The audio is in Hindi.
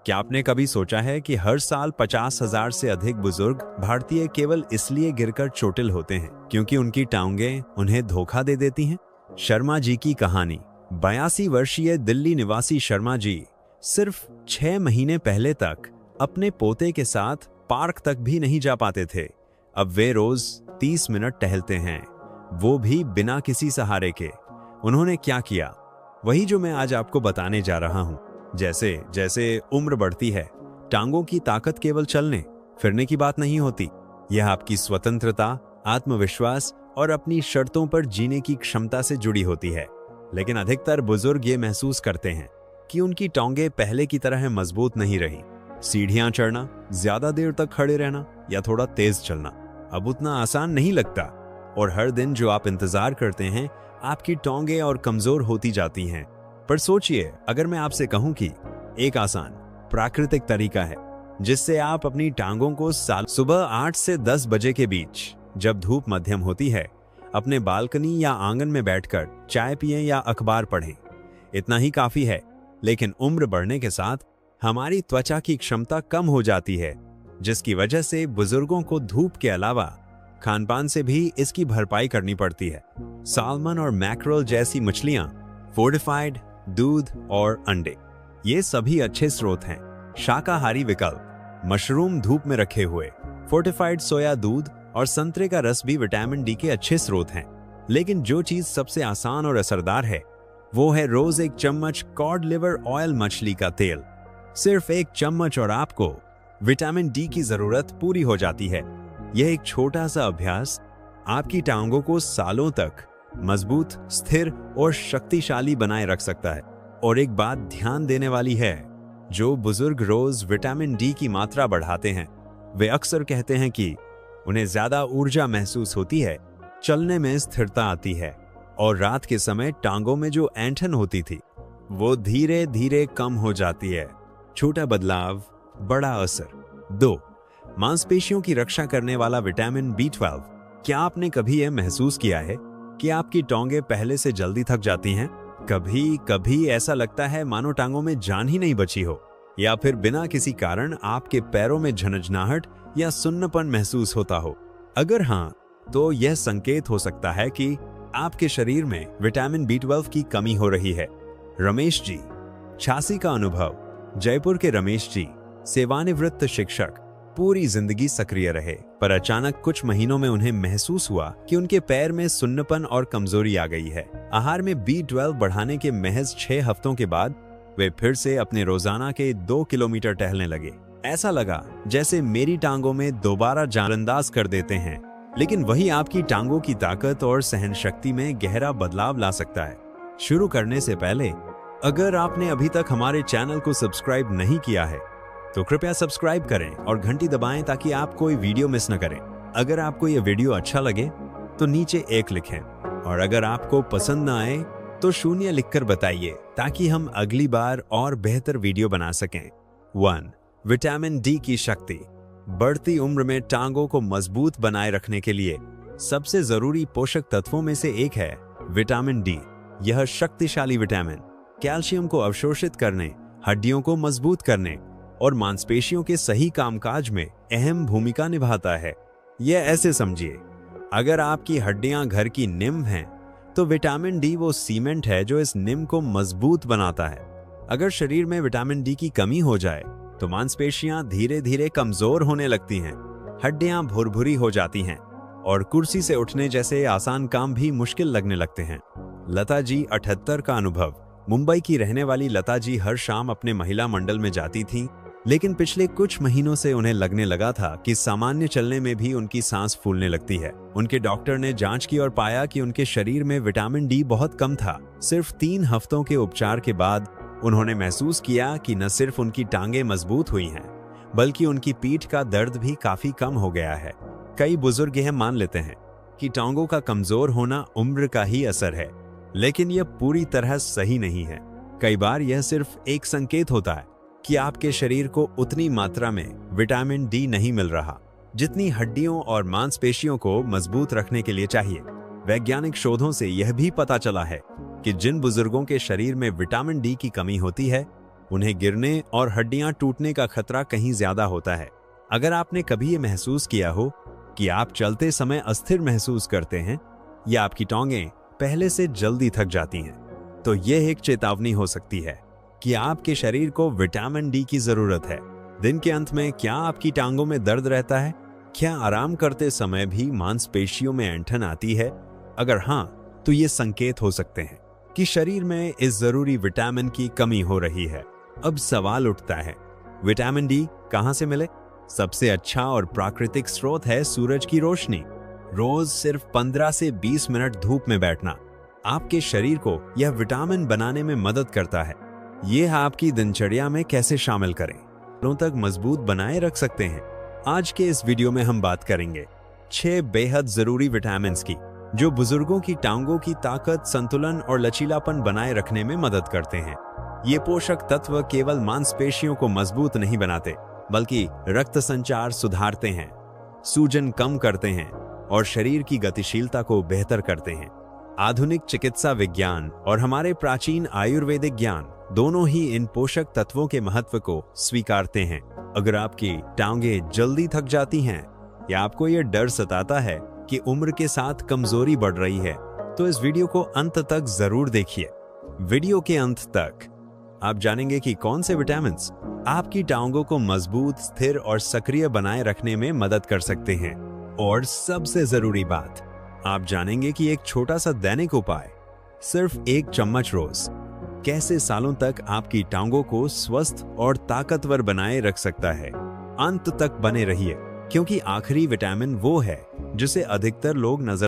क्या आपने कभी सोचा है कि हर साल 50,000 से अधिक बुजुर्ग भारतीय केवल इसलिए गिरकर चोटिल होते हैं क्योंकि उनकी टांगें उन्हें धोखा दे देती हैं? शर्मा जी की कहानी। 82 वर्षीय दिल्ली निवासी शर्मा जी सिर्फ 6 महीने पहले तक अपने पोते के साथ पार्क तक भी नहीं जा पाते थे। अब वे रोज 30 मिनट टहलते हैं, वो भी बिना किसी सहारे के। उन्होंने क्या किया, वही जो मैं आज आपको बताने जा रहा हूं। जैसे जैसे उम्र बढ़ती है, टांगों की ताकत केवल चलने फिरने की बात नहीं होती। यह आपकी स्वतंत्रता, आत्मविश्वास और अपनी शर्तों पर जीने की क्षमता से जुड़ी होती है। लेकिन अधिकतर बुजुर्ग ये महसूस करते हैं कि उनकी टांगें पहले की तरह मजबूत नहीं रही। सीढ़ियां चढ़ना, ज्यादा देर तक खड़े रहना या थोड़ा तेज चलना अब उतना आसान नहीं लगता, और हर दिन जो आप इंतजार करते हैं, आपकी टांगें और कमजोर होती जाती हैं। पर सोचिए, अगर मैं आपसे कहूं कि एक आसान प्राकृतिक तरीका है जिससे आप अपनी टांगों को सुबह 8 से 10 बजे के बीच, जब धूप मध्यम होती है, अपने बालकनी या आंगन में बैठकर चाय पिएं या अखबार पढ़ें। इतना ही काफी है। लेकिन उम्र बढ़ने के साथ हमारी त्वचा की क्षमता कम हो जाती है, जिसकी वजह से बुजुर्गों को धूप के अलावा खानपान से भी इसकी भरपाई करनी पड़ती है। साल्मन और मैक्रोल जैसी मछलियां, फोर्टिफाइड दूध और अंडे, ये सभी अच्छे स्रोत हैं। शाकाहारी विकल्प, मशरूम धूप में रखे हुए, फोर्टिफाइड सोया दूध और संतरे का रस भी विटामिन डी के अच्छे स्रोत हैं। लेकिन जो चीज सबसे आसान और असरदार है, वो है रोज 1 चम्मच कॉड लिवर ऑयल मछली का तेल। सिर्फ 1 चम्मच और आपको विटामिन डी की जरूरत पूरी हो जाती है। यह एक छोटा सा अभ्यास आपकी टांगों को सालों तक मजबूत, स्थिर और शक्तिशाली बनाए रख सकता है। और एक बात ध्यान देने वाली है, जो बुजुर्ग रोज विटामिन डी की मात्रा बढ़ाते हैं, वे अक्सर कहते हैं कि उन्हें ज्यादा ऊर्जा महसूस होती है, चलने में स्थिरता आती है, और रात के समय टांगों में जो ऐंठन होती थी, वो धीरे धीरे कम हो जाती है। छोटा बदलाव, बड़ा असर। 2. मांसपेशियों की रक्षा करने वाला विटामिन B12। क्या आपने कभी यह महसूस किया है कि आपकी टांगें पहले से जल्दी थक जाती हैं? कभी कभी ऐसा लगता है मानो टांगों में जान ही नहीं बची हो, या फिर बिना किसी कारण आपके पैरों में झनझनाहट या सुन्नपन महसूस होता हो। अगर हाँ, तो यह संकेत हो सकता है कि आपके शरीर में विटामिन B12 की कमी हो रही है। रमेश जी, 86 का अनुभव। जयपुर के रमेश जी सेवानिवृत्त शिक्षक, पूरी जिंदगी सक्रिय रहे, पर अचानक कुछ महीनों में उन्हें महसूस हुआ कि उनके पैर में सुन्नपन और कमजोरी आ गई है। आहार में B12 बढ़ाने के महज 6 हफ्तों के बाद वे फिर से अपने रोजाना के 2 किलोमीटर टहलने लगे। ऐसा लगा जैसे मेरी टांगों में दोबारा जानअंदाज कर देते हैं। लेकिन वही आपकी टांगों की ताकत और सहन शक्ति में गहरा बदलाव ला सकता है। शुरू करने से पहले, अगर आपने अभी तक हमारे चैनल को सब्सक्राइब नहीं किया है, तो कृपया सब्सक्राइब करें और घंटी दबाएं ताकि आप कोई वीडियो मिस न करें। अगर आपको यह वीडियो अच्छा लगे तो नीचे 1 लिखें, और अगर आपको पसंद न आए तो 0 लिखकर बताइए, ताकि हम अगली बार और बेहतर वीडियो बना सकें। 1. विटामिन डी की शक्ति। बढ़ती उम्र में टांगों को मजबूत बनाए रखने के लिए सबसे जरूरी पोषक तत्वों में से एक है विटामिन डी। यह शक्तिशाली विटामिन कैल्शियम को अवशोषित करने, हड्डियों को मजबूत करने और मांसपेशियों के सही कामकाज में अहम भूमिका निभाता है। यह ऐसे समझिए, अगर आपकी हड्डियां घर की नींव हैं, तो विटामिन डी वो सीमेंट है जो इस नींव को मजबूत बनाता है। अगर शरीर में विटामिन डी की कमी हो जाए तो मांसपेशियां धीरे धीरे कमजोर होने लगती हैं, हड्डियां भुरभुरी हो जाती हैं और कुर्सी से उठने जैसे आसान काम भी मुश्किल लगने लगते हैं। लता जी, 78 का अनुभव। मुंबई की रहने वाली लता जी हर शाम अपने महिला मंडल में जाती थीं, लेकिन पिछले कुछ महीनों से उन्हें लगने लगा था कि सामान्य चलने में भी उनकी सांस फूलने लगती है। उनके डॉक्टर ने जांच की और पाया कि उनके शरीर में विटामिन डी बहुत कम था। सिर्फ 3 हफ्तों के उपचार के बाद उन्होंने महसूस किया कि न सिर्फ उनकी टांगें मजबूत हुई हैं, बल्कि उनकी पीठ का दर्द भी काफी कम हो गया है। कई बुजुर्ग यह मान लेते हैं कि टांगों का कमजोर होना उम्र का ही असर है, लेकिन यह पूरी तरह सही नहीं है। कई बार यह सिर्फ एक संकेत होता है कि आपके शरीर को उतनी मात्रा में विटामिन डी नहीं मिल रहा जितनी हड्डियों और मांसपेशियों को मजबूत रखने के लिए चाहिए। वैज्ञानिक शोधों से यह भी पता चला है कि जिन बुजुर्गों के शरीर में विटामिन डी की कमी होती है, उन्हें गिरने और हड्डियां टूटने का खतरा कहीं ज्यादा होता है। अगर आपने कभी ये महसूस किया हो कि आप चलते समय अस्थिर महसूस करते हैं या आपकी टांगें पहले से जल्दी थक जाती हैं, तो यह एक चेतावनी हो सकती है कि आपके शरीर को विटामिन डी की जरूरत है। दिन के अंत में क्या आपकी टांगों में दर्द रहता है? क्या आराम करते समय भी मांसपेशियों में ऐंठन आती है? अगर हाँ, तो ये संकेत हो सकते हैं कि शरीर में इस जरूरी विटामिन की कमी हो रही है। अब सवाल उठता है, विटामिन डी कहां से मिले? सबसे अच्छा और प्राकृतिक स्रोत है सूरज की रोशनी। रोज सिर्फ 15 से 20 मिनट धूप में बैठना आपके शरीर को यह विटामिन बनाने में मदद करता है। यह आपकी दिनचर्या में कैसे शामिल करें, दिनों तक मजबूत बनाए रख सकते हैं। आज के इस वीडियो में हम बात करेंगे 6 बेहद जरूरी विटामिन की, जो बुजुर्गों की टांगों की ताकत, संतुलन और लचीलापन बनाए रखने में मदद करते हैं। ये पोषक तत्व केवल मांसपेशियों को मजबूत नहीं बनाते, बल्कि रक्त संचार सुधारते हैं, सूजन कम करते हैं और शरीर की गतिशीलता को बेहतर करते हैं। आधुनिक चिकित्सा विज्ञान और हमारे प्राचीन आयुर्वेदिक ज्ञान दोनों ही इन पोषक तत्वों के महत्व को स्वीकारते हैं। अगर आपकी टांगें जल्दी थक जाती हैं या आपको यह डर सताता है कि उम्र के साथ कमजोरी बढ़ रही है, तो इस वीडियो को अंत तक जरूर देखिए। वीडियो के अंत तक आप जानेंगे कि कौन से विटामिन्स आपकी टांगों को मजबूत, स्थिर और सक्रिय बनाए रखने में मदद कर सकते हैं। और सबसे जरूरी बात, आप जानेंगे कि एक छोटा सा दैनिक उपाय, सिर्फ 1 चम्मच रोज, कैसे सालों तक आपकी टांगों को स्वस्थ और ताकतवर बनाए रख सकता है। अंत तक बने रहिए, क्योंकि आखिरी विटामिन वो है जिसे अधिकतर लोग नजर